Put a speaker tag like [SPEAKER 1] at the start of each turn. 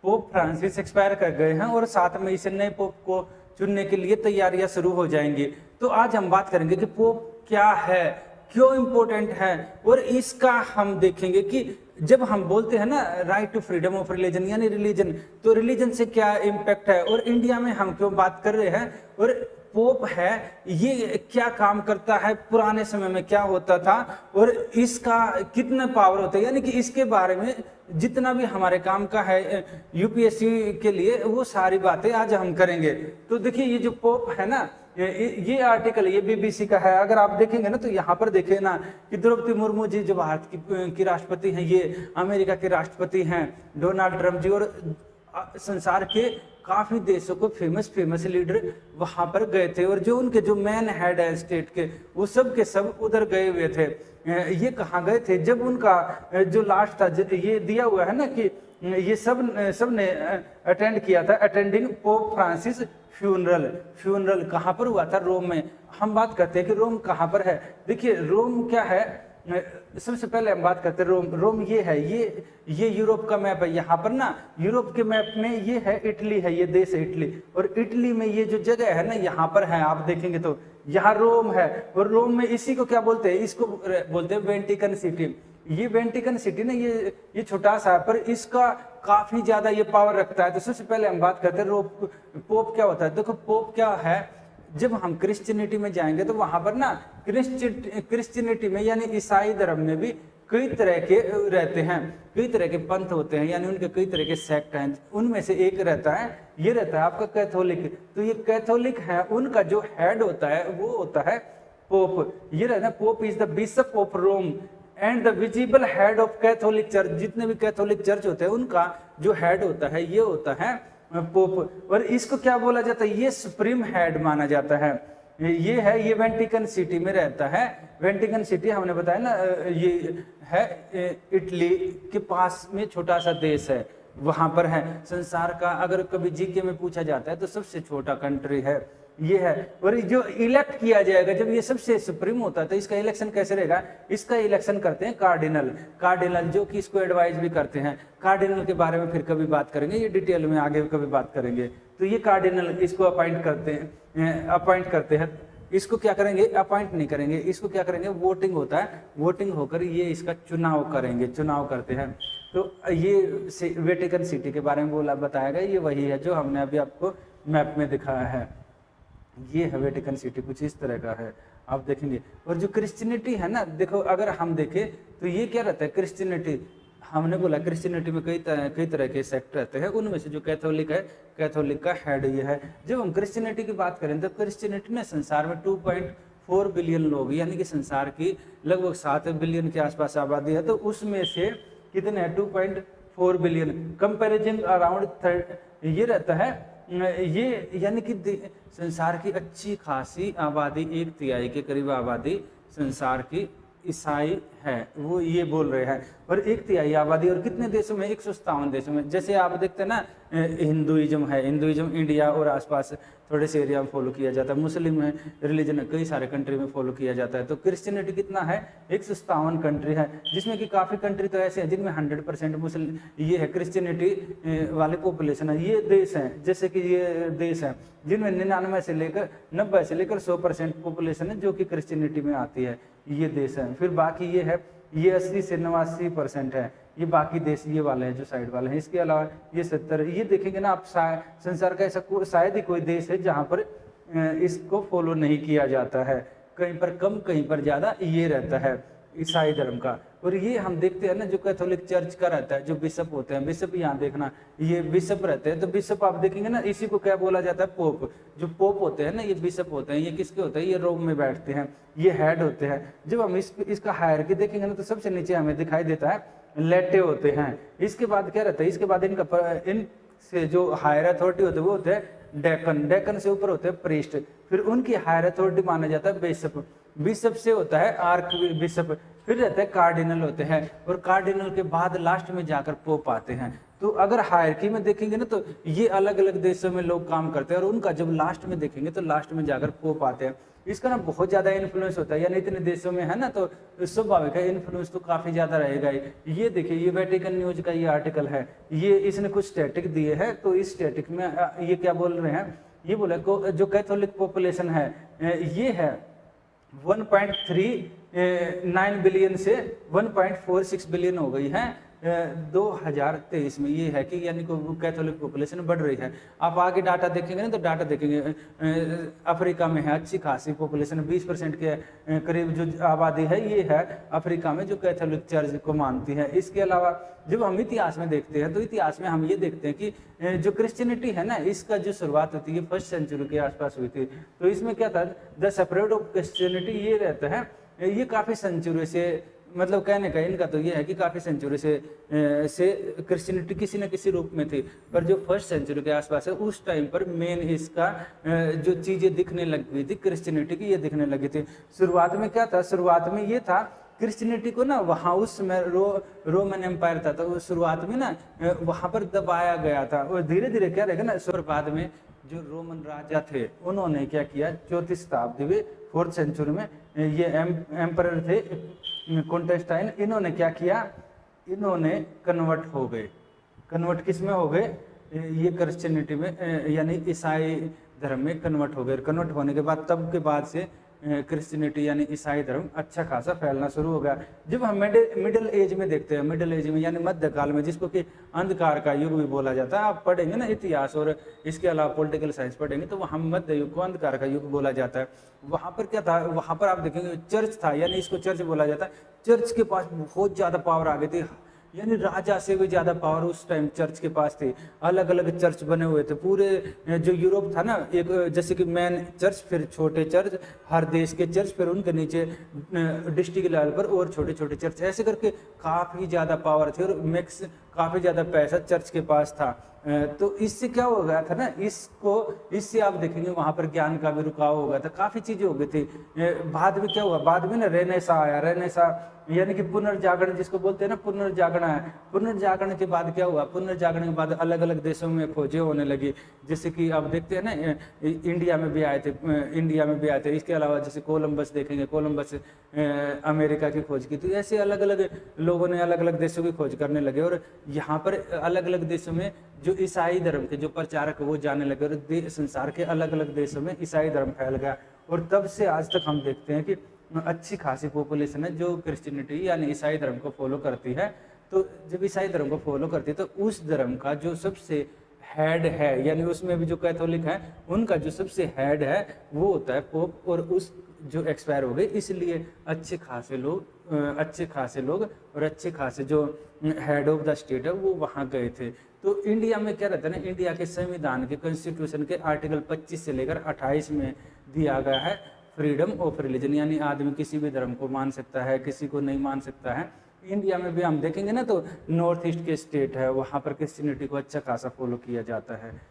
[SPEAKER 1] Pope Francis expire कर गए हैं और 7 मई से नए पोप को चुनने के लिए तैयारियां शुरू हो जाएंगी। तो आज हम बात करेंगे कि पोप क्या है, क्यों इम्पोर्टेंट है, और इसका हम देखेंगे कि जब हम बोलते हैं ना right to freedom of religion यानी रिलीजन, तो रिलीजन से क्या इम्पैक्ट है और इंडिया में हम क्यों बात कर रहे हैं, और पोप है ये क्या काम करता है, पुराने समय में क्या होता था और इसका कितना पावर होता है, यानी कि इसके बारे में जितना भी हमारे काम का है यूपीएससी के लिए वो सारी बातें आज हम करेंगे। तो देखिए ये जो पोप है ना, ये आर्टिकल ये बीबीसी का है। अगर आप देखेंगे ना तो यहाँ पर देखे ना कि द्रौपदी मुर्मू जी जो भारत की राष्ट्रपति हैं, ये अमेरिका के राष्ट्रपति हैं डोनाल्ड ट्रंप जी, और संसार के काफी देशों को फेमस लीडर वहां पर गए थे, और जो उनके जो मेन हेड है स्टेट के वो सब के सब उधर गए हुए थे। ये कहाँ गए थे जब उनका जो लास्ट था, ये दिया हुआ है ना कि ये सब ने अटेंड किया था, अटेंडिंग पोप फ्रांसिस फ्यूनरल कहाँ पर हुआ था? रोम में। हम बात करते हैं कि रोम कहाँ पर है। देखिए रोम क्या है, सबसे पहले हम बात करते हैं रोम ये है, ये यूरोप का मैप है। यहाँ पर ना यूरोप के मैप में ये है इटली है, ये देश है इटली, और इटली में ये जो जगह है ना यहाँ पर है, आप देखेंगे तो यहाँ रोम है। और रोम में इसी को क्या बोलते हैं, इसको बोलते हैं वेंटिकन सिटी। ये वेंटिकन सिटी ना ये छोटा सा है पर इसका काफी ज्यादा ये पावर रखता है। तो सबसे पहले हम बात करते हैं पोप क्या होता है। देखो पोप क्या है, जब हम क्रिश्चियनिटी में जाएंगे तो वहां पर ना क्रिश्चियनिटी में यानी ईसाई धर्म में भी कई तरह के रहते हैं, कई तरह के पंथ होते हैं, यानी उनके कई तरह के सेक्ट हैं। उनमें से एक रहता है, ये रहता है आपका कैथोलिक। तो ये कैथोलिक है, उनका जो हेड होता है वो होता है पोप। ये रहता है pope is the bishop of Rome and the visible head of Catholic church. जितने भी कैथोलिक चर्च होते हैं उनका जो हेड होता है ये होता है पोप। और इसको क्या बोला जाता है, ये सुप्रीम हेड माना जाता है। ये है, ये वेंटिकन सिटी में रहता है। वेंटिकन सिटी हमने बताया ना ये है इटली के पास में छोटा सा देश है, वहां पर है। संसार का अगर कभी जीके में पूछा जाता है तो सबसे छोटा कंट्री है ये है। और जो इलेक्ट किया जाएगा जब ये सबसे सुप्रीम होता है तो इसका इलेक्शन कैसे रहेगा, इसका इलेक्शन करते हैं कार्डिनल जो कि इसको एडवाइज भी करते हैं। कार्डिनल के बारे में फिर कभी बात करेंगे, ये डिटेल में आगे कभी बात करेंगे। तो ये कार्डिनल इसको अपॉइंट करते हैं। इसको क्या करेंगे, अपॉइंट नहीं करेंगे, इसको क्या करेंगे, वोटिंग होता है, वोटिंग होकर ये इसका चुनाव करते हैं। तो ये वेटिकन सिटी के बारे में बताया गया, ये वही है जो हमने अभी आपको मैप में दिखाया है। ये है वेटिकन सिटी, कुछ इस तरह का है, आप देखेंगे। और जो क्रिश्चियनिटी है ना, देखो अगर हम देखें तो ये क्या रहता है क्रिश्चियनिटी, हमने बोला क्रिश्चियनिटी में कई तरह के सेक्ट रहते हैं, उनमें से जो कैथोलिक है, कैथोलिक का हेड ये है। जब हम क्रिश्चियनिटी की बात करें तो क्रिश्चियनिटी में संसार में 2.4 बिलियन लोग, यानी कि संसार की लगभग 7 बिलियन के आसपास आबादी है। तो उसमें से कितने हैं, 2.4 बिलियन। कंपेरिजन अराउंड ये रहता है, ये यानी कि संसार की अच्छी खासी आबादी, 1/3 के करीब आबादी संसार की ईसाई है, वो ये बोल रहे हैं। और 1/3 आबादी और कितने देशों में, 157 देशों में। जैसे आप देखते हैं ना हिंदुइज्म है, हिंदुइज्म इंडिया और आसपास थोड़े से एरिया में फॉलो किया जाता है। मुस्लिम रिलीजन कई सारे कंट्री में फॉलो किया जाता है। तो क्रिश्चियनिटी कितना है, 157 कंट्री है, जिसमें कि काफ़ी कंट्री तो ऐसे हैं जिनमें 100% मुस्लिम ये है क्रिश्चियनिटी वाली पॉपुलेशन है। ये देश हैं, जैसे कि ये देश हैं जिनमें 99 से लेकर 90 से लेकर 100% पॉपुलेशन है जो कि क्रिश्चियनिटी में आती है, ये देश है। फिर बाकी ये है, ये 80 से 89% है, ये बाकी देश ये वाले हैं जो साइड वाले हैं। इसके अलावा ये 70, ये देखेंगे ना आप, संसार का ऐसा शायद ही कोई देश है जहाँ पर इसको फॉलो नहीं किया जाता है। कहीं पर कम कहीं पर ज़्यादा ये रहता है ईसाई धर्म का। और ये हम देखते हैं ना जो कैथोलिक चर्च का रहता है, जो बिशप होते हैं, बिशप यहाँ देखना, ये बिशप रहते हैं। तो बिशप आप देखेंगे ना, इसी को क्या बोला जाता है, पोप। जो पोप होते हैं ना ये बिशप होते हैं। ये किसके होते हैं, ये रोम में बैठते हैं, ये हेड होते हैं। जब हम इसका हायरार्की देखेंगे ना तो सबसे नीचे हमें दिखाई देता है लेटे होते हैं। इसके बाद क्या रहता है, इसके बाद इनसे जो हायर अथॉरिटी होते हैं वो होते हैं डेकन से ऊपर होते हैं प्रीस्ट। फिर उनकी हायर अथॉरिटी माना जाता है बिशप से होता है आर्क बिशप। फिर रहते हैं कार्डिनल होते हैं, और कार्डिनल के बाद लास्ट में जाकर पोप आते हैं। तो अगर हायरार्की में देखेंगे ना तो ये अलग अलग देशों में लोग काम करते हैं, और उनका जब लास्ट में देखेंगे तो लास्ट में जाकर पोप आते हैं। इसका ना बहुत ज़्यादा इन्फ्लुएंस होता है, यानी इतने देशों में है ना, तो स्वाभाविक है इन्फ्लुएंस तो काफ़ी ज़्यादा रहेगा ही। ये देखिए ये वेटिकन न्यूज का ये आर्टिकल है, ये इसने कुछ स्टैटिक दिए हैं, तो इस स्टैटिक में ये क्या बोल रहे हैं, ये बोला जो कैथोलिक पॉपुलेशन है ये है 1.39 बिलियन से 1.46 बिलियन हो गई है 2023 में। ये है कि यानी कि कैथोलिक पॉपुलेशन बढ़ रही है। आप आगे डाटा देखेंगे ना, तो डाटा देखेंगे अफ्रीका में है अच्छी खासी पॉपुलेशन, 20% के करीब जो आबादी है ये है अफ्रीका में जो कैथोलिक चर्च को मानती है। इसके अलावा जब हम इतिहास में देखते हैं, तो इतिहास में हम ये देखते हैं कि जो क्रिश्चियनिटी है ना, इसका जो शुरुआत होती है 1st सेंचुरी के आसपास हुई थी। तो इसमें क्या था, द स्प्रेड ऑफ क्रिश्चियनिटी ये रहता है, ये काफ़ी सेंचुरी से, मतलब कहने का इनका तो ये है कि काफ़ी सेंचुरी से क्रिश्चियनिटी किसी न किसी रूप में थी, पर जो 1st सेंचुरी के आसपास है उस टाइम पर मेन इसका जो चीज़ें दिखने लग गई थी क्रिश्चियनिटी की, ये दिखने लगी थी। शुरुआत में क्या था, शुरुआत में ये था क्रिश्चियनिटी को ना वहाँ उस समय रोमन एम्पायर था, तो शुरुआत में ना वहाँ पर दबाया गया था, और धीरे धीरे क्या रहेगा ना, बाद में जो रोमन राजा थे उन्होंने क्या किया, 4वीं शताब्दी में 4th सेंचुरी में ये एम्परर थे कॉन्टेस्टाइन, इन्होंने क्या किया, इन्होंने कन्वर्ट हो गए। कन्वर्ट किस में हो गए, ये क्रिश्चियनिटी में यानी ईसाई धर्म में कन्वर्ट हो गए। कन्वर्ट होने के बाद तब के बाद से क्रिश्चियनिटी यानी ईसाई धर्म अच्छा खासा फैलना शुरू हो गया। जब हम मिडिल एज में देखते हैं, मिडिल एज में यानी मध्यकाल में, जिसको कि अंधकार का युग भी बोला जाता है, आप पढ़ेंगे ना इतिहास और इसके अलावा पॉलिटिकल साइंस पढ़ेंगे तो वहाँ मध्य युग को अंधकार का युग बोला जाता है। वहाँ पर क्या था, वहाँ पर आप देखेंगे चर्च था, यानी इसको चर्च बोला जाता है। चर्च के पास बहुत ज़्यादा पावर आ गई थी, यानी राजा से भी ज़्यादा पावर उस टाइम चर्च के पास थी। अलग अलग चर्च बने हुए थे, पूरे जो यूरोप था ना, एक जैसे कि मेन चर्च, फिर छोटे चर्च, हर देश के चर्च, फिर उनके नीचे डिस्ट्रिक्ट लेवल पर और छोटे छोटे चर्च, ऐसे करके काफ़ी ज़्यादा पावर थी और मैक्स काफ़ी ज़्यादा पैसा चर्च के पास था। तो इससे क्या हो गया था ना, इससे आप देखेंगे वहाँ पर ज्ञान का भी रुकाव हो गया था, काफ़ी चीज़ें हो गई थी। बाद में क्या हुआ, बाद में ना रेनेसा आया, रेनेसा यानी कि पुनर्जागरण जिसको बोलते हैं ना, पुनर्जागरण है। पुनर्जागरण के बाद क्या हुआ, पुनर्जागरण के बाद अलग अलग देशों में खोजें होने लगी, जैसे कि आप देखते हैं ना इंडिया में भी आए थे, इसके अलावा जैसे कोलंबस देखेंगे, कोलंबस अमेरिका की खोज की, तो ऐसे अलग अलग लोगों ने अलग अलग देशों की खोज करने लगे, और यहाँ पर अलग अलग देशों में जो ईसाई धर्म के जो प्रचारक वो जाने लगे, और संसार के अलग अलग देशों में ईसाई धर्म फैल गया। और तब से आज तक हम देखते हैं कि अच्छी खासी पॉपुलेशन है जो क्रिश्चियनिटी यानी ईसाई धर्म को फॉलो करती है। तो जब ईसाई धर्म को फॉलो करती है तो उस धर्म का जो सबसे हेड है, यानी उसमें भी जो कैथोलिक है उनका जो सबसे हेड है वो होता है पोप, और उस जो एक्सपायर हो गए, इसलिए अच्छे खासे लोग और अच्छे खासे जो हेड ऑफ द स्टेट है वो वहाँ गए थे। तो इंडिया में क्या रहता है ना, इंडिया के संविधान के कॉन्स्टिट्यूशन के आर्टिकल 25 से लेकर 28 में दिया गया है फ्रीडम ऑफ रिलीजन, यानी आदमी किसी भी धर्म को मान सकता है, किसी को नहीं मान सकता है। इंडिया में भी हम देखेंगे ना, तो नॉर्थ ईस्ट के स्टेट है वहाँ पर क्रिश्चियनिटी को अच्छा खासा फॉलो किया जाता है।